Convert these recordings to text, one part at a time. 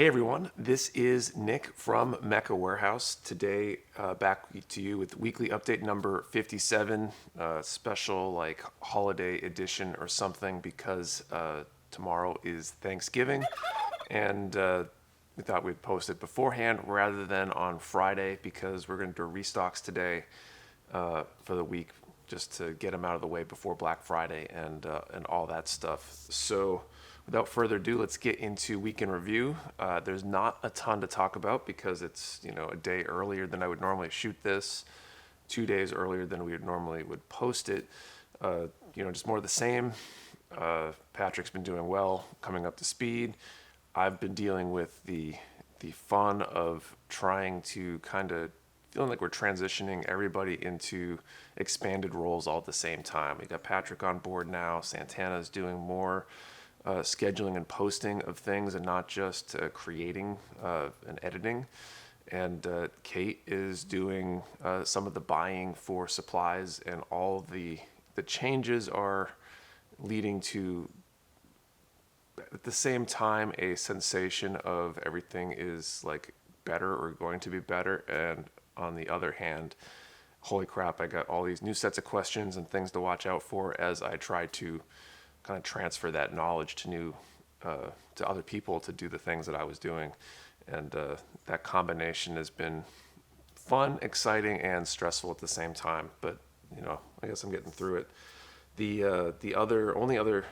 Hey everyone, this is Nick from Mecha Warehouse. Today, back to you with weekly update number 57, special like holiday edition or something because tomorrow is Thanksgiving, and we thought we'd post it beforehand rather than on Friday because we're going to do restocks today for the week just to get them out of the way before Black Friday and all that stuff. So without further ado, let's get into week in review. There's not a ton to talk about because it's a day earlier than I would normally shoot this, 2 days earlier than we would normally would post it. Just more of the same. Patrick's been doing well, coming up to speed. I've been dealing with the fun of trying to kind of feeling like we're transitioning everybody into expanded roles all at the same time. We got Patrick on board now. Santana's doing more scheduling and posting of things and not just creating and editing. And Kate is doing some of the buying for supplies, and all the changes are leading to, at the same time, a sensation of everything is like better or going to be better. And on the other hand, holy crap, I got all these new sets of questions and things to watch out for as I try to kind of transfer that knowledge to other people to do the things that I was doing. And that combination has been fun, exciting, and stressful at the same time. But I guess I'm getting through it. The only other,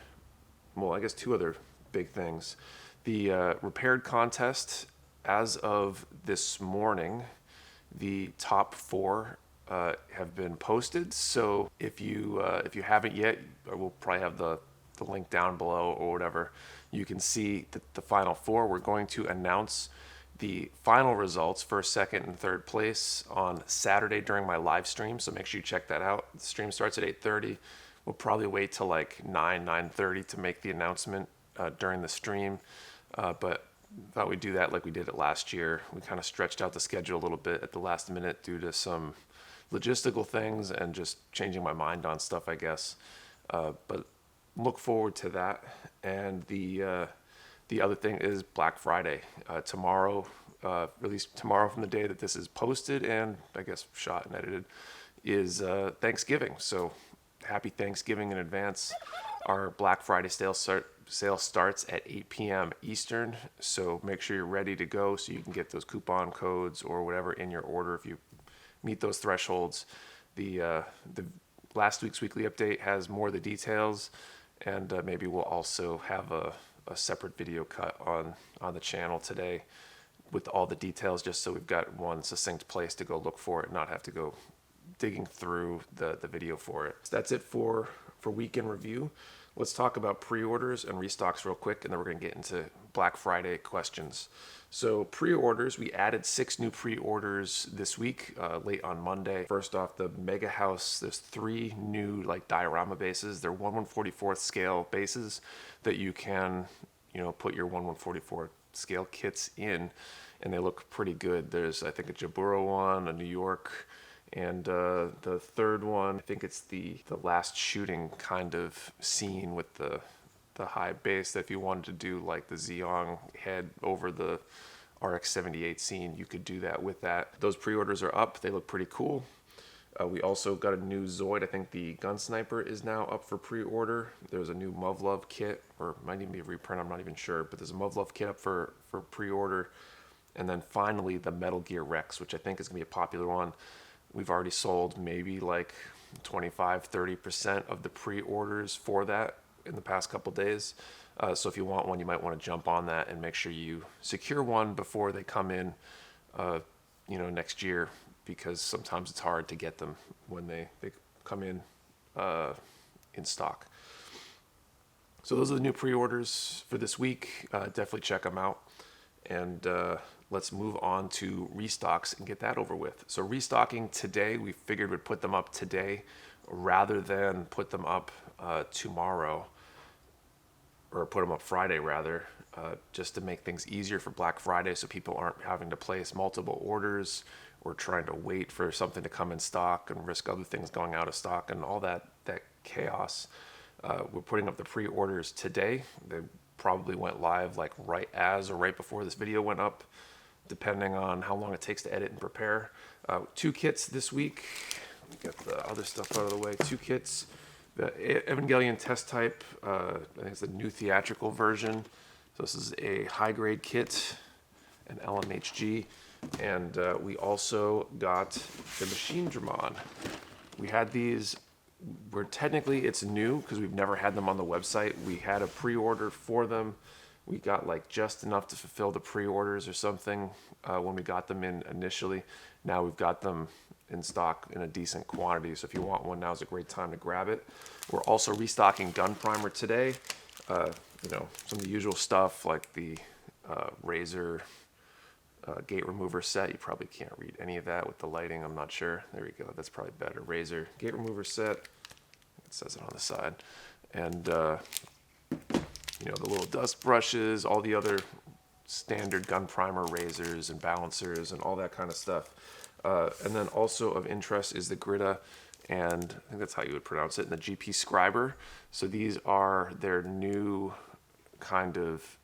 well, I guess two other big things. The repaired contest, as of this morning, the top four have been posted. So if you haven't yet, we'll probably have the link down below or whatever. You can see the final four. We're going to announce the final results, first, second, and third place, on Saturday during my live stream. So make sure you check that out. The stream starts at 8:30. We'll probably wait till like 9:30 to make the announcement during the stream. But thought we'd do that like we did it last year. We kind of stretched out the schedule a little bit at the last minute due to some logistical things and just changing my mind on stuff, I guess. But look forward to that. And the other thing is Black Friday. Tomorrow, released tomorrow from the day that this is posted and I guess shot and edited, is Thanksgiving. So happy Thanksgiving in advance. Our Black Friday sale starts at 8 p.m. Eastern, so make sure you're ready to go so you can get those coupon codes or whatever in your order if you meet those thresholds. The last week's weekly update has more of the details, and maybe we'll also have a separate video cut on the channel today with all the details, just so we've got one succinct place to go look for it, not have to go digging through the video for it. So that's it for week in review. Let's talk about pre-orders and restocks real quick, and then we're going to get into Black Friday questions. So pre-orders, we added 6 new pre-orders this week, late on Monday. First off, the Megahouse, there's 3 new like diorama bases. They're 1/144th scale bases that you can, put your 1/144 scale kits in, and they look pretty good. There's, I think, a Jaburo one, a New York, and the third one, I think it's the last shooting kind of scene with the high base, that if you wanted to do like the Zeong head over the RX-78 scene, you could do that with that. Those pre-orders are up. They look pretty cool. We also got a new Zoid. I think the Gun Sniper is now up for pre-order. There's a new Muv-Luv kit, or it might even be a reprint, I'm not even sure, but there's a Muv-Luv kit up for pre-order. And then finally the Metal Gear Rex, which I think is going to be a popular one. We've already sold maybe like 25-30% of the pre-orders for that in the past couple days. So if you want one, you might want to jump on that and make sure you secure one before they come in, next year, because sometimes it's hard to get them when they come in stock. So those are the new pre-orders for this week. Definitely check them out. And let's move on to restocks and get that over with. So restocking today, we figured we'd put them up today rather than put them up tomorrow, or put them up Friday rather, just to make things easier for Black Friday so people aren't having to place multiple orders or trying to wait for something to come in stock and risk other things going out of stock and all that chaos. We're putting up the pre-orders today. probably went live like right as or right before this video went up, depending on how long it takes to edit and prepare. 2 kits this week. Get the other stuff out of the way. 2 kits. The Evangelion test type, I think it's the new theatrical version. So this is a high-grade kit, an LMHG. And we also got the Machine Dramon. We had these, technically it's new because we've never had them on the website. We had a pre-order for them. We got like just enough to fulfill the pre-orders or something when we got them in initially. Now we've got them in stock in a decent quantity. So if you want one, now's a great time to grab it. We're also restocking Gun Primer today. Some of the usual stuff like the Razor gate remover set. You probably can't read any of that with the lighting. I'm not sure. There we go. That's probably better. Razor gate remover set. It says it on the side. And the little dust brushes, all the other standard gun primer razors and balancers and all that kind of stuff. And then also of interest is the Grita, and I think that's how you would pronounce it, and the GP Scriber. So these are their new kind of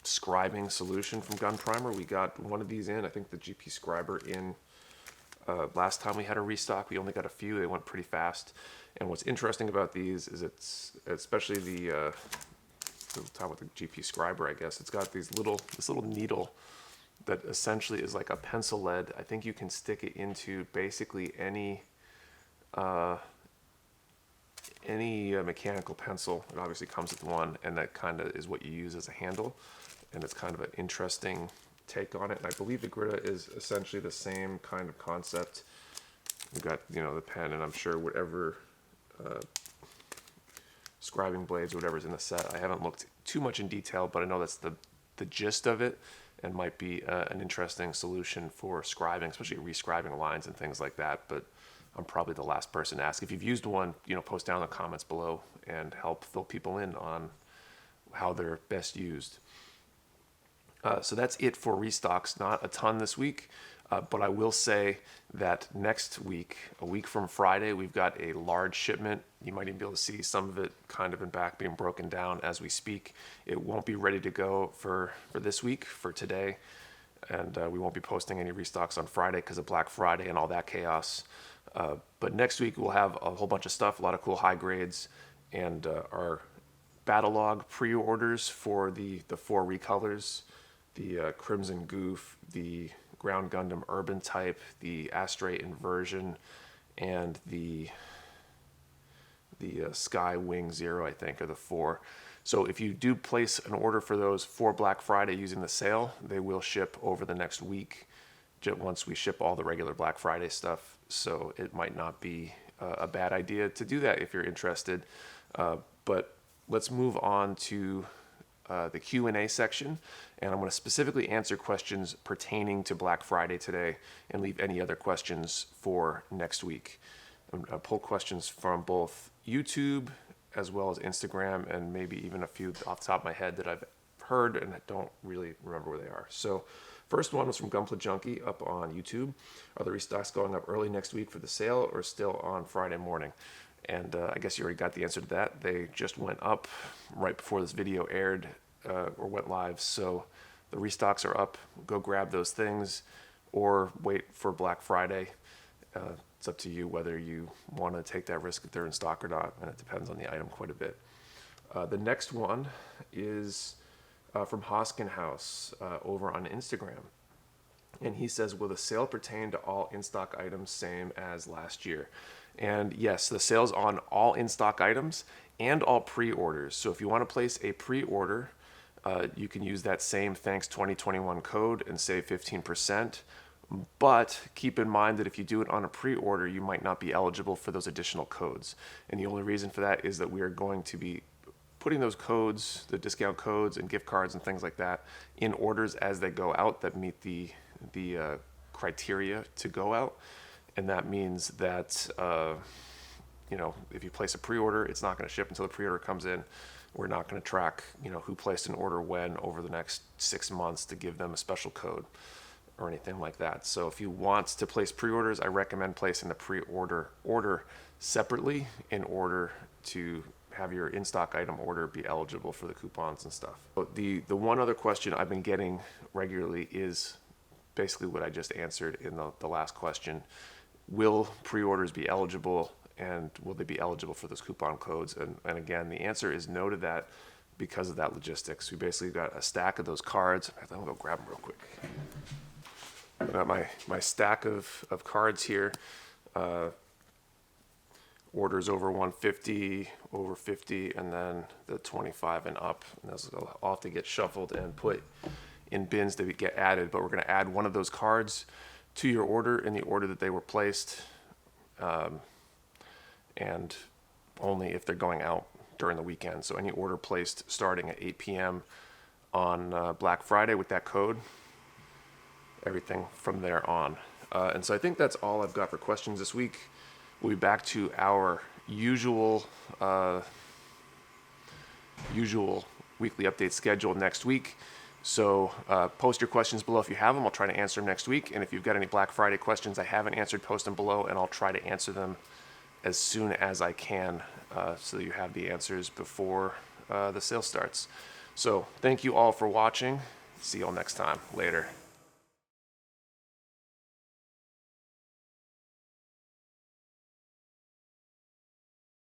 scribing solution from Gun Primer. We got one of these in, I think the GP Scriber in last time we had a restock. We only got a few. They went pretty fast. And what's interesting about these is it's, especially the top with the GP Scriber, I guess, it's got this little needle that essentially is like a pencil lead. I think you can stick it into basically any mechanical pencil. It obviously comes with one, and that kind of is what you use as a handle. And it's kind of an interesting take on it. And I believe the Grita is essentially the same kind of concept. We've got, the pen, and I'm sure whatever scribing blades or whatever's in the set. I haven't looked too much in detail, but I know that's the gist of it, and might be an interesting solution for scribing, especially rescribing lines and things like that. But I'm probably the last person to ask. If you've used one, post down in the comments below and help fill people in on how they're best used. So that's it for restocks. Not a ton this week, but I will say that next week, a week from Friday, we've got a large shipment. You might even be able to see some of it kind of in back being broken down as we speak. It won't be ready to go for this week, for today, and we won't be posting any restocks on Friday because of Black Friday and all that chaos. But next week we'll have a whole bunch of stuff, a lot of cool high grades, and our battle log pre-orders for the 4 recolors, the Crimson Goof, the Ground Gundam Urban Type, the Astray Inversion, and the Sky Wing Zero, I think, are the 4. So if you do place an order for those for Black Friday using the sale, they will ship over the next week, once we ship all the regular Black Friday stuff. So it might not be a bad idea to do that if you're interested. But let's move on to the Q&A section, and I'm going to specifically answer questions pertaining to Black Friday today and leave any other questions for next week. I'm going to pull questions from both YouTube as well as Instagram, and maybe even a few off the top of my head that I've heard and I don't really remember where they are. So first one was from Gunpla Junkie up on YouTube. Are the restocks going up early next week for the sale or still on Friday morning? And I guess you already got the answer to that. They just went up right before this video aired or went live. So the restocks are up. Go grab those things or wait for Black Friday. It's up to you whether you want to take that risk if they're in stock or not, and it depends on the item quite a bit. The next one is from Hoskin House over on Instagram. And he says, will the sale pertain to all in-stock items same as last year? And yes, the sale's on all in-stock items and all pre-orders. So if you want to place a pre-order, you can use that same Thanks 2021 code and save 15%. But keep in mind that if you do it on a pre-order, you might not be eligible for those additional codes. And the only reason for that is that we are going to be putting those codes, the discount codes and gift cards and things like that, in orders as they go out that meet the criteria to go out. And that means that, if you place a pre-order, it's not going to ship until the pre-order comes in. We're not going to track, who placed an order when over the next 6 months to give them a special code or anything like that. So if you want to place pre-orders, I recommend placing the pre-order order separately in order to have your in-stock item order be eligible for the coupons and stuff. But the one other question I've been getting regularly is basically what I just answered in the last question. Will pre-orders be eligible, and will they be eligible for those coupon codes? And again, the answer is no to that because of that logistics. We basically got a stack of those cards. I'm gonna go grab them real quick. I got my stack of cards here. Orders over 150, over 50, and then the 25 and up. And those will all have to get shuffled and put in bins that get added. But we're going to add one of those cards to your order in the order that they were placed, and only if they're going out during the weekend. So any order placed starting at 8 p.m. on Black Friday with that code, everything from there on. And so I think that's all I've got for questions this week. We'll be back to our usual weekly update schedule next week. So post your questions below if you have them. I'll try to answer them next week. And if you've got any Black Friday questions I haven't answered, post them below, and I'll try to answer them as soon as I can, so that you have the answers before the sale starts. So thank you all for watching. See you all next time. Later.